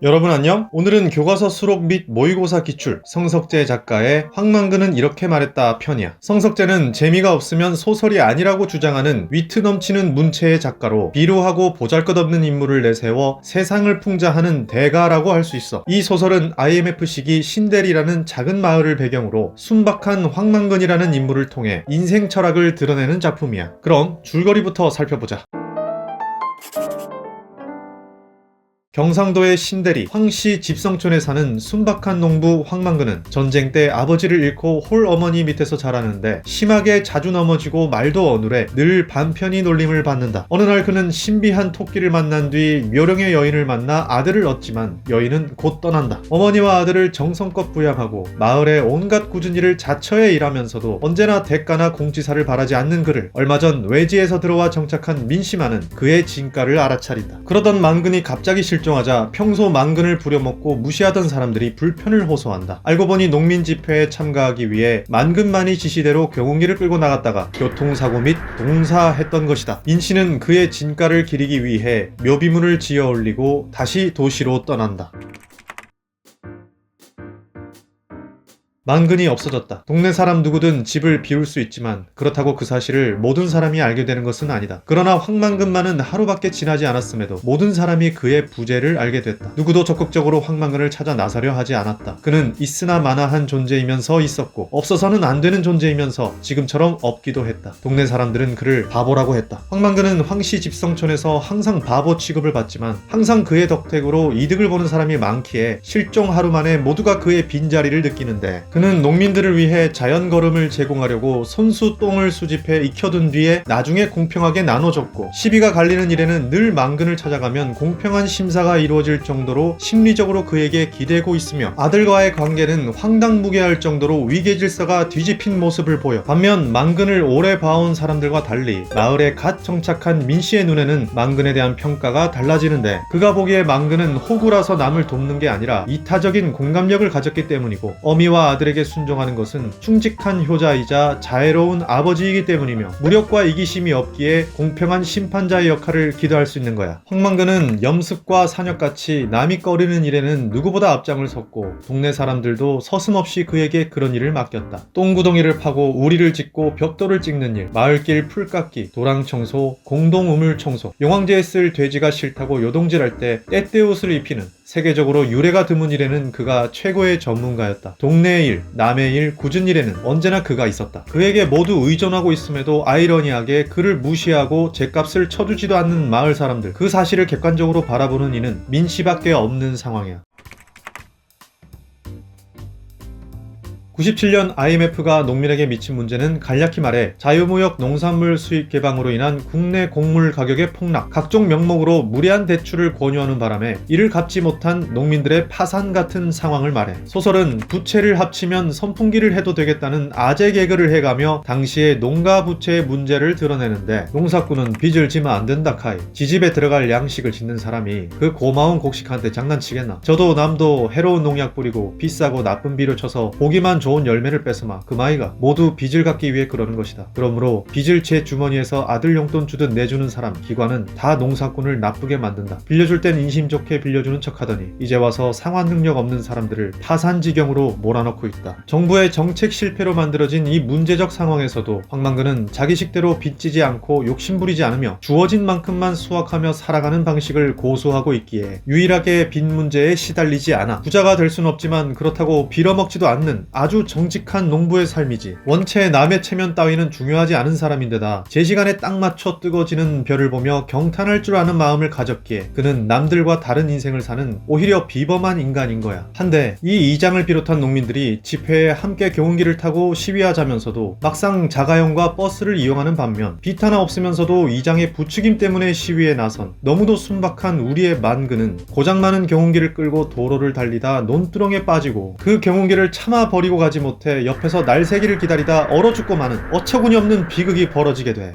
여러분 안녕? 오늘은 교과서 수록 및 모의고사 기출 성석재 작가의 황망근은 이렇게 말했다 편이야. 성석재는 재미가 없으면 소설이 아니라고 주장하는 위트 넘치는 문체의 작가로 비루하고 보잘것없는 인물을 내세워 세상을 풍자하는 대가라고 할 수 있어. 이 소설은 IMF 시기 신대리라는 작은 마을을 배경으로 순박한 황망근이라는 인물을 통해 인생 철학을 드러내는 작품이야. 그럼 줄거리부터 살펴보자. 경상도의 신대리 황씨 집성촌에 사는 순박한 농부 황망근은 전쟁 때 아버지를 잃고 홀어머니 밑에서 자라는데 심하게 자주 넘어지고 말도 어눌해 늘 반편이 놀림을 받는다. 어느 날 그는 신비한 토끼를 만난 뒤 묘령의 여인을 만나 아들을 얻지만 여인은 곧 떠난다. 어머니와 아들을 정성껏 부양하고 마을의 온갖 굳은 일을 자처해 일하면서도 언제나 대가나 공지사를 바라지 않는 그를 얼마 전 외지에서 들어와 정착한 민씨만은 그의 진가를 알아차린다. 그러던 망근이 갑자기 실종하자 평소 망근을 부려먹고 무시하던 사람들이 불편을 호소한다. 알고 보니 농민 집회에 참가하기 위해 망근만이 지시대로 경운기를 끌고 나갔다가 교통사고 및 동사했던 것이다. 민씨는 그의 진가를 기리기 위해 묘비문을 지어 올리고 다시 도시로 떠난다. 망근이 없어졌다. 동네 사람 누구든 집을 비울 수 있지만 그렇다고 그 사실을 모든 사람이 알게 되는 것은 아니다. 그러나 황망근만은 하루밖에 지나지 않았음에도 모든 사람이 그의 부재를 알게 됐다. 누구도 적극적으로 황망근을 찾아 나서려 하지 않았다. 그는 있으나 마나한 존재이면서 있었고 없어서는 안 되는 존재이면서 지금처럼 없기도 했다. 동네 사람들은 그를 바보라고 했다. 황망근은 황씨 집성촌에서 항상 바보 취급을 받지만 항상 그의 덕택으로 이득을 보는 사람이 많기에 실종 하루 만에 모두가 그의 빈자리를 느끼는데 그는 농민들을 위해 자연거름을 제공하려고 손수 똥을 수집해 익혀둔 뒤에 나중에 공평하게 나눠줬고 시비가 갈리는 일에는 늘 망근을 찾아가면 공평한 심사가 이루어질 정도로 심리적으로 그에게 기대고 있으며 아들과의 관계는 황당무계할 정도로 위계질서가 뒤집힌 모습을 보여 반면 망근을 오래 봐온 사람들과 달리 마을에 갓 정착한 민씨의 눈에는 망근에 대한 평가가 달라지는데 그가 보기에 망근은 호구라서 남을 돕는 게 아니라 이타적인 공감력을 가졌기 때문이고 어미와 아들에게 순종하는 것은 충직한 효자이자 자애로운 아버지이기 때문이며 무력과 이기심이 없기에 공평한 심판자의 역할을 기대할 수 있는 거야. 황망근은 염습과 사녁같이 남이 꺼리는 일에는 누구보다 앞장을 섰고 동네 사람들도 서슴없이 그에게 그런 일을 맡겼다. 똥구덩이를 파고 우리를 짓고 벽돌을 찍는 일, 마을길 풀깎기, 도랑 청소, 공동 우물 청소, 용왕제에 쓸 돼지가 싫다고 요동질할 때 떼떼옷을 입히는 세계적으로 유래가 드문 일에는 그가 최고의 전문가였다. 동네의 일, 남의 일, 굳은 일에는 언제나 그가 있었다. 그에게 모두 의존하고 있음에도 아이러니하게 그를 무시하고 죗값을 쳐주지도 않는 마을 사람들, 그 사실을 객관적으로 바라보는 이는 민씨밖에 없는 상황이야. 97년 IMF가 농민에게 미친 문제는 간략히 말해 자유무역 농산물 수입 개방으로 인한 국내 곡물 가격의 폭락, 각종 명목으로 무리한 대출을 권유하는 바람에 이를 갚지 못한 농민들의 파산 같은 상황을 말해. 소설은 부채를 합치면 선풍기를 해도 되겠다는 아재 개그를 해가며 당시의 농가 부채의 문제를 드러내는데 농사꾼은 빚을 지면 안 된다 카이. 지집에 들어갈 양식을 짓는 사람이 그 고마운 곡식한테 장난치겠나. 저도 남도 해로운 농약 뿌리고 비싸고 나쁜 비료 쳐서 보기만 좋은 열매를 뺏어마 그 마이가 모두 빚을 갚기 위해 그러는 것이다. 그러므로 빚을 제 주머니에서 아들 용돈 주듯 내주는 사람, 기관은 다 농사꾼을 나쁘게 만든다. 빌려줄 땐 인심 좋게 빌려주는 척하더니 이제 와서 상환 능력 없는 사람들을 파산지경으로 몰아넣고 있다. 정부의 정책 실패로 만들어진 이 문제적 상황에서도 황망근은 자기 식대로 빚지지 않고 욕심부리지 않으며 주어진 만큼만 수확하며 살아가는 방식을 고수하고 있기에 유일하게 빚 문제에 시달리지 않아. 부자가 될 순 없지만 그렇다고 빌어먹지도 않는 아주 정직한 농부의 삶이지. 원체 남의 체면 따위는 중요하지 않은 사람인데다 제 시간에 딱 맞춰 뜨거지는 별을 보며 경탄할 줄 아는 마음을 가졌기에 그는 남들과 다른 인생을 사는 오히려 비범한 인간인 거야. 한데 이 이장을 비롯한 농민들이 집회에 함께 경운기를 타고 시위하자면서도 막상 자가용과 버스를 이용하는 반면 빚 하나 없으면서도 이장의 부추김 때문에 시위에 나선 너무도 순박한 우리의 만근은 고장 많은 경운기를 끌고 도로를 달리다 논두렁에 빠지고 그 경운기를 참아 버리고 가지 못해 옆에서 날새기를 기다리다 얼어 죽고 마는 어처구니 없는 비극이 벌어지게 돼.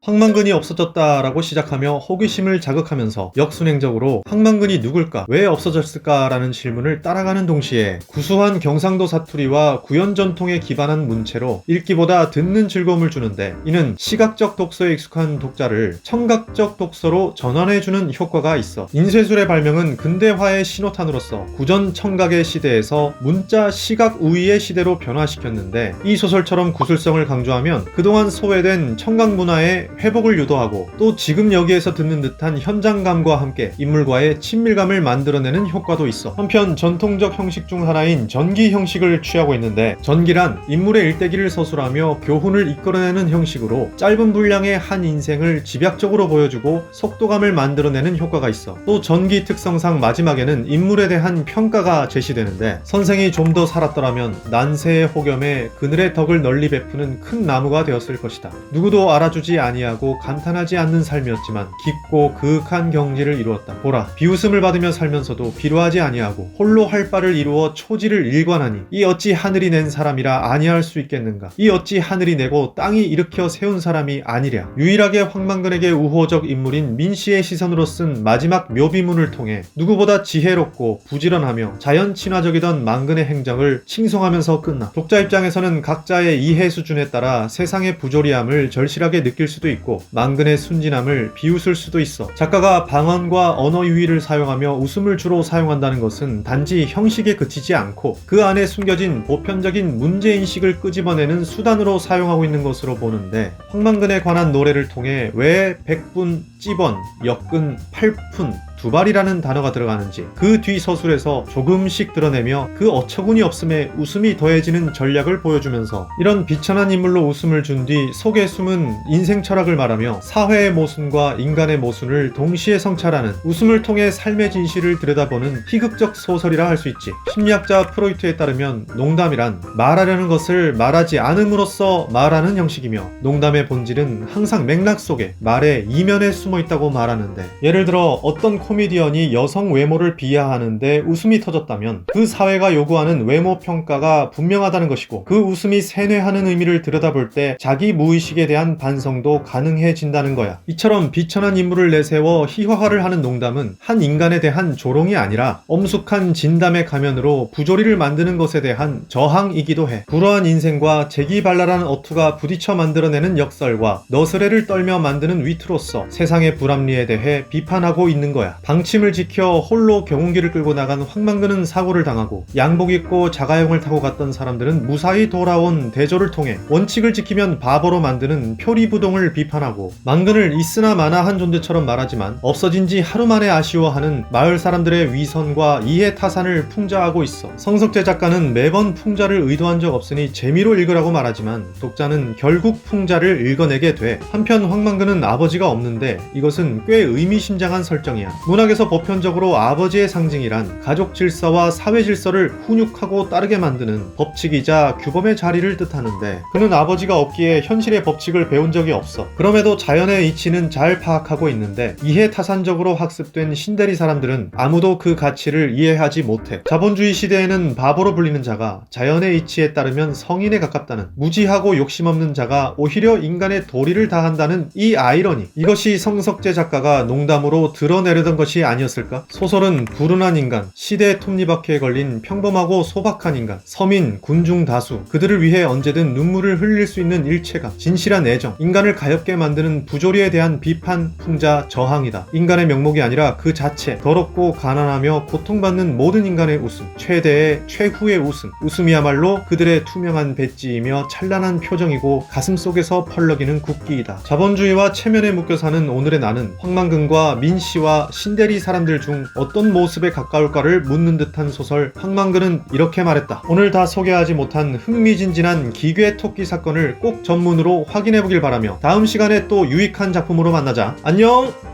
황만근이 없어졌다라고 시작하며 호기심을 자극하면서 역순행적으로 황만근이 누굴까, 왜 없어졌을까라는 질문을 따라가는 동시에 구수한 경상도 사투리와 구연 전통에 기반한 문체로 읽기보다 듣는 즐거움을 주는데, 이는 시각적 독서에 익숙한 독자를 청각적 독서로 전환해주는 효과가 있어 인쇄술의 발명은 근대화의 신호탄으로서 구전 청각의 시대에서 문자 시각 우위의 시대로 변화시켰는데, 이 소설처럼 구술성을 강조하면 그동안 소외된 청각 문화의 회복을 유도하고 또 지금 여기에서 듣는 듯한 현장감과 함께 인물과의 친밀감을 만들어내는 효과도 있어. 한편 전통적 형식 중 하나인 전기 형식을 취하고 있는데, 전기란 인물의 일대기를 서술하며 교훈을 이끌어내는 형식으로 짧은 분량의 한 인생을 집약적으로 보여주고 속도감을 만들어내는 효과가 있어. 또 전기 특성상 마지막에는 인물에 대한 평가가 제시되는데, 선생이 좀 더 살았더라면 난세의 혹염에 그늘의 덕을 널리 베푸는 큰 나무가 되었을 것이다. 누구도 알아주지 아니하고 감탄하지 않는 삶이었지만 깊고 그윽한 경지를 이루었다. 보라, 비웃음을 받으며 살면서도 비루하지 아니하고 홀로 할 바를 이루어 초지를 일관하니 이 어찌 하늘이 낸 사람이라 아니할 수 있겠는가. 이 어찌 하늘이 내고 땅이 일으켜 세운 사람이 아니랴. 유일하게 황만근에게 우호적 인물인 민씨의 시선으로 쓴 마지막 묘비문을 통해 누구보다 지혜롭고 부지런하며 자연 친화적이던 만근의 행정을 칭송하면서 끝나. 독자 입장에서는 각자의 이해 수준에 따라 세상의 부조리함을 절실하게 느낄 수도 있고 만근의 순진함을 비웃을 수도 있어. 작가가 방언과 언어 유희를 사용하며 웃음을 주로 사용한다는 것은 단지 형식에 그치지 않고 그 안에 숨겨진 보편적인 문제인식을 끄집어내는 수단으로 사용하고 있는 것으로 보는데, 황만근에 관한 노래를 통해 왜 백분, 찌번, 역근, 팔푼, 두발이라는 단어가 들어가는지 그 뒤 서술에서 조금씩 드러내며 그 어처구니 없음에 웃음이 더해지는 전략을 보여주면서 이런 비천한 인물로 웃음을 준 뒤 속에 숨은 인생 철학을 말하며 사회의 모순과 인간의 모순을 동시에 성찰하는, 웃음을 통해 삶의 진실을 들여다보는 희극적 소설이라 할 수 있지. 심리학자 프로이트에 따르면 농담이란 말하려는 것을 말하지 않음으로써 말하는 형식이며, 농담의 본질은 항상 맥락 속에 말의 이면에 숨어 있다고 말하는데, 예를 들어 어떤 코미디언이 여성 외모를 비하하는데 웃음이 터졌다면 그 사회가 요구하는 외모 평가가 분명하다는 것이고, 그 웃음이 세뇌하는 의미를 들여다볼 때 자기 무의식에 대한 반성도 가능해진다는 거야. 이처럼 비천한 인물을 내세워 희화화를 하는 농담은 한 인간에 대한 조롱이 아니라 엄숙한 진담의 가면으로 부조리를 만드는 것에 대한 저항이기도 해. 불우한 인생과 재기발랄한 어투가 부딪혀 만들어내는 역설과 너스레를 떨며 만드는 위트로서 세상의 불합리에 대해 비판하고 있는 거야. 방침을 지켜 홀로 경운기를 끌고 나간 황만근은 사고를 당하고, 양복 입고 자가용을 타고 갔던 사람들은 무사히 돌아온 대조를 통해 원칙을 지키면 바보로 만드는 표리부동을 비판하고, 만근을 있으나 마나한 존재처럼 말하지만 없어진 지 하루 만에 아쉬워하는 마을 사람들의 위선과 이해타산을 풍자하고 있어. 성석재 작가는 매번 풍자를 의도한 적 없으니 재미로 읽으라고 말하지만 독자는 결국 풍자를 읽어내게 돼. 한편 황만근은 아버지가 없는데 이것은 꽤 의미심장한 설정이야. 문학에서 보편적으로 아버지의 상징이란 가족 질서와 사회 질서를 훈육하고 따르게 만드는 법칙이자 규범의 자리를 뜻하는데, 그는 아버지가 없기에 현실의 법칙을 배운 적이 없어. 그럼에도 자연의 이치는 잘 파악하고 있는데 이해타산적으로 학습된 신대리 사람들은 아무도 그 가치를 이해하지 못해. 자본주의 시대에는 바보로 불리는 자가 자연의 이치에 따르면 성인에 가깝다는, 무지하고 욕심없는 자가 오히려 인간의 도리를 다한다는 이 아이러니, 이것이 성석재 작가가 농담으로 드러내려던 것이 아니었을까? 소설은 불운한 인간, 시대의 톱니바퀴에 걸린 평범하고 소박한 인간, 서민, 군중 다수, 그들을 위해 언제든 눈물을 흘릴 수 있는 일체감, 진실한 애정, 인간을 가엾게 만드는 부조리에 대한 비판, 풍자, 저항이다. 인간의 명목이 아니라 그 자체, 더럽고 가난하며 고통받는 모든 인간의 웃음, 최대의 최후의 웃음, 웃음이야말로 그들의 투명한 배지이며 찬란한 표정이고 가슴속에서 펄럭이는 국기이다. 자본주의와 체면에 묶여 사는 오늘의 나는 황만근과 민씨와 신대리 사람들 중 어떤 모습에 가까울까를 묻는 듯한 소설 황만근은 이렇게 말했다. 오늘 다 소개하지 못한 흥미진진한 기괴 토끼 사건을 꼭 전문으로 확인해보길 바라며 다음 시간에 또 유익한 작품으로 만나자. 안녕!